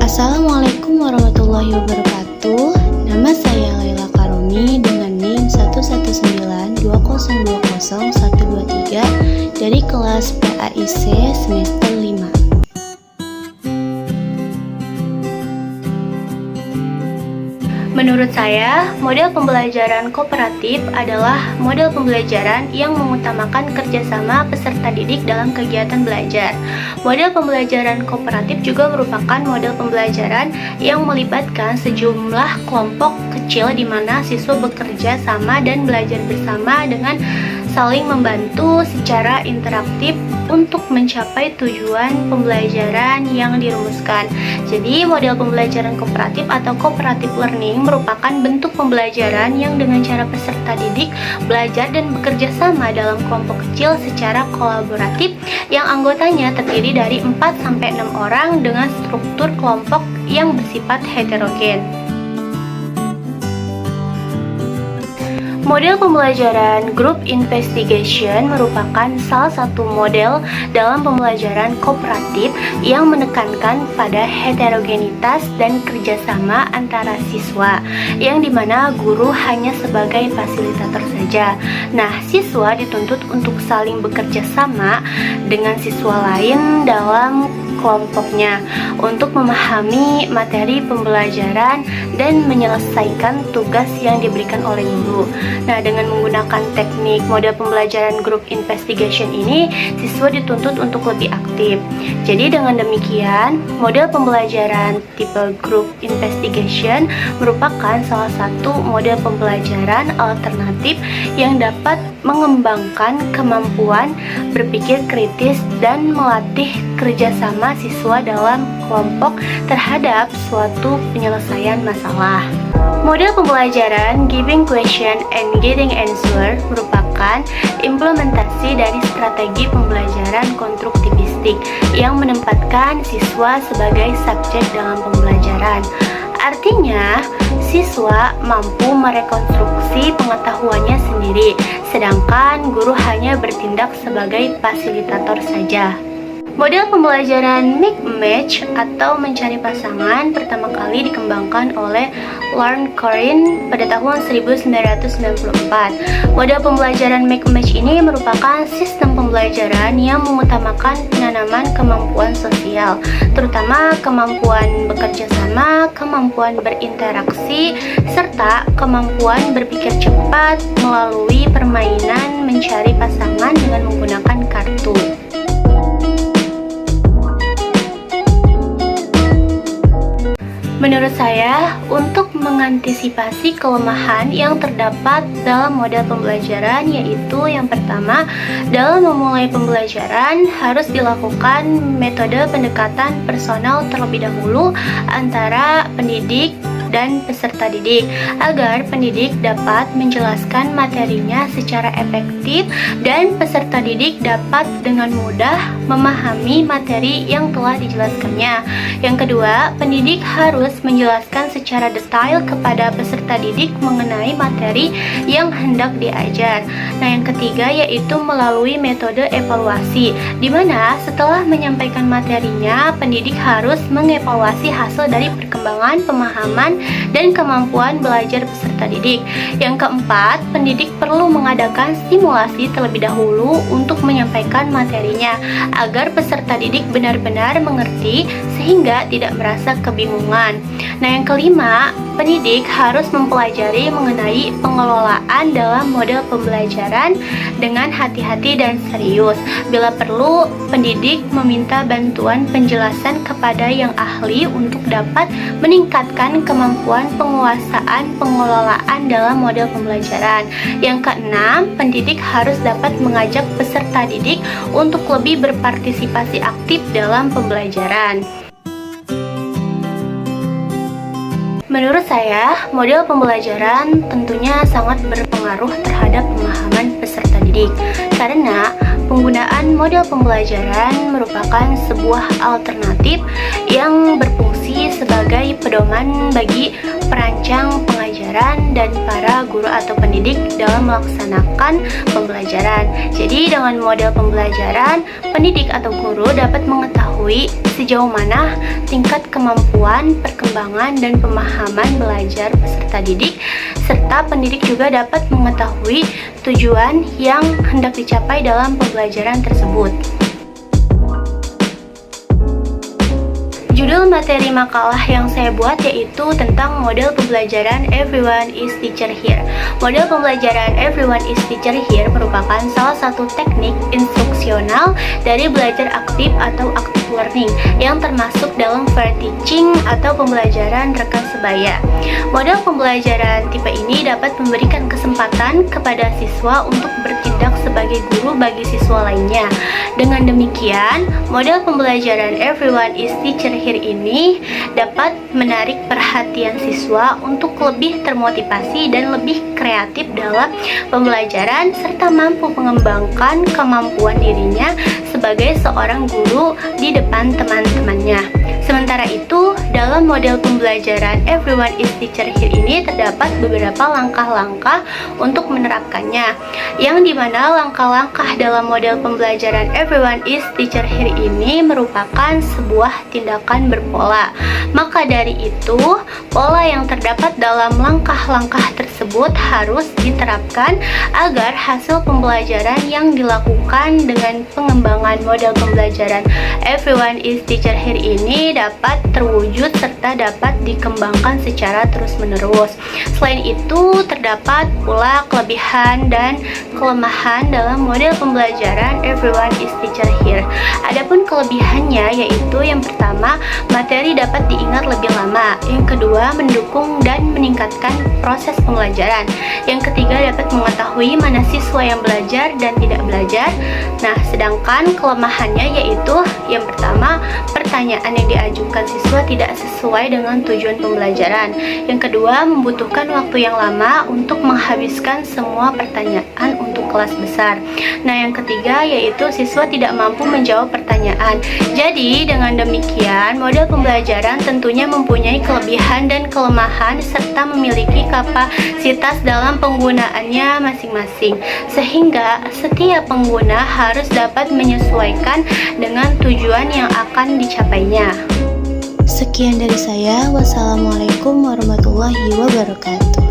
Assalamualaikum warahmatullahi wabarakatuh. Nama saya Laila Karomi dengan NIM 11920200123 dari kelas PAIC semester 5. Menurut saya, model pembelajaran kooperatif adalah model pembelajaran yang mengutamakan kerjasama peserta didik dalam kegiatan belajar. Model pembelajaran kooperatif juga merupakan model pembelajaran yang melibatkan sejumlah kelompok kecil di mana siswa bekerja sama dan belajar bersama dengan saling membantu secara interaktif untuk mencapai tujuan pembelajaran yang dirumuskan. Jadi, model pembelajaran kooperatif atau cooperative learning merupakan bentuk pembelajaran yang dengan cara peserta didik belajar dan bekerja sama dalam kelompok kecil secara kolaboratif yang anggotanya terdiri dari 4-6 orang dengan struktur kelompok yang bersifat heterogen. Model pembelajaran group investigation merupakan salah satu model dalam pembelajaran kooperatif yang menekankan pada heterogenitas dan kerjasama antara siswa, yang dimana guru hanya sebagai fasilitator saja. Nah, siswa dituntut untuk saling bekerja sama dengan siswa lain dalam kelompoknya untuk memahami materi pembelajaran dan menyelesaikan tugas yang diberikan oleh guru. Nah, dengan menggunakan teknik model pembelajaran group investigation ini, siswa dituntut untuk lebih aktif. Jadi dengan demikian, model pembelajaran tipe group investigation merupakan salah satu model pembelajaran alternatif yang dapat mengembangkan kemampuan berpikir kritis dan melatih kerjasama siswa dalam kelompok terhadap suatu penyelesaian masalah. Model pembelajaran giving question and getting answer merupakan implementasi dari strategi pembelajaran konstruktivistik yang menempatkan siswa sebagai subjek dalam pembelajaran. Artinya, siswa mampu merekonstruksi pengetahuannya sendiri, sedangkan guru hanya bertindak sebagai fasilitator saja. Model pembelajaran make match atau mencari pasangan pertama kali dikembangkan oleh Lorne Corin pada tahun 1994. Model pembelajaran make match ini merupakan sistem pembelajaran yang mengutamakan penanaman kemampuan sosial, terutama kemampuan bekerja sama, kemampuan berinteraksi, serta kemampuan berpikir cepat melalui permainan mencari pasangan dengan menggunakan kartu. Menurut saya, untuk mengantisipasi kelemahan yang terdapat dalam model pembelajaran, yaitu yang pertama, dalam memulai pembelajaran harus dilakukan metode pendekatan personal terlebih dahulu antara pendidik dan peserta didik agar pendidik dapat menjelaskan materinya secara efektif dan peserta didik dapat dengan mudah memahami materi yang telah dijelaskannya. Yang kedua, pendidik harus menjelaskan secara detail kepada peserta didik mengenai materi yang hendak diajar. Nah, yang ketiga yaitu melalui metode evaluasi, di mana setelah menyampaikan materinya, pendidik harus mengevaluasi hasil dari perkembangan pemahaman dan kemampuan belajar peserta didik. Yang keempat, pendidik perlu mengadakan simulasi terlebih dahulu untuk menyampaikan materinya agar peserta didik benar-benar mengerti sehingga tidak merasa kebingungan. Nah, yang kelima, pendidik harus mempelajari mengenai pengelolaan dalam model pembelajaran dengan hati-hati dan serius. Bila perlu, pendidik meminta bantuan penjelasan kepada yang ahli untuk dapat meningkatkan kemampuan penguasaan pengelolaan dalam model pembelajaran. Yang keenam, pendidik harus dapat mengajak peserta didik untuk lebih berpartisipasi aktif dalam pembelajaran. Menurut saya, model pembelajaran tentunya sangat berpengaruh terhadap pemahaman peserta didik, karena Penggunaan model pembelajaran merupakan sebuah alternatif yang berfungsi sebagai pedoman bagi perancang pengajaran dan para guru atau pendidik dalam melaksanakan pembelajaran. Jadi dengan model pembelajaran, pendidik atau guru dapat mengetahui sejauh mana tingkat kemampuan, perkembangan, dan pemahaman belajar peserta didik, serta pendidik juga dapat mengetahui tujuan yang hendak dicapai dalam pembelajaran tersebut. Judul materi makalah yang saya buat yaitu tentang model pembelajaran Everyone is Teacher Here. Model pembelajaran Everyone is Teacher Here merupakan salah satu teknik instruksional dari belajar aktif atau active learning yang termasuk dalam fair teaching atau pembelajaran rekan sebaya. Model pembelajaran tipe ini dapat memberikan kesempatan kepada siswa untuk bertindak sebagai guru bagi siswa lainnya. Dengan demikian, model pembelajaran Everyone is Teacher Here ini dapat menarik perhatian siswa untuk lebih termotivasi dan lebih kreatif dalam pembelajaran serta mampu mengembangkan kemampuan dirinya sebagai seorang guru di depan teman-temannya. Sementara itu, dalam model pembelajaran Everyone is Teacher Here ini terdapat beberapa langkah-langkah untuk menerapkannya, yang dimana langkah-langkah dalam model pembelajaran Everyone is Teacher Here ini merupakan sebuah tindakan berpola. Maka dari itu, pola yang terdapat dalam langkah-langkah tersebut harus diterapkan agar hasil pembelajaran yang dilakukan dengan pengembangan model pembelajaran Everyone is Teacher Here ini dapat terwujud serta dapat dikembangkan secara terus-menerus. Selain itu, terdapat pula kelebihan dan kelemahan dalam model pembelajaran Everyone is Teacher Here. Adapun kelebihannya yaitu yang pertama, materi dapat diingat lebih lama. Yang kedua, mendukung dan meningkatkan proses pembelajaran. Yang ketiga, dapat mengetahui mana siswa yang belajar dan tidak belajar. Nah, sedangkan kelemahannya yaitu yang pertama, pertanyaan yang diajukan siswa tidak sesuai dengan tujuan pembelajaran. Yang kedua, membutuhkan waktu yang lama untuk menghabiskan semua pertanyaan untuk kelas besar. Nah, yang ketiga yaitu siswa tidak mampu menjawab pertanyaan. Jadi, dengan demikian, model pembelajaran tentunya mempunyai kelebihan dan kelemahan serta memiliki kapasitas dalam penggunaannya masing-masing. Sehingga setiap pengguna harus dapat menyesuaikan dengan tujuan yang akan dicapainya. Sekian dari saya. Wassalamualaikum warahmatullahi wabarakatuh.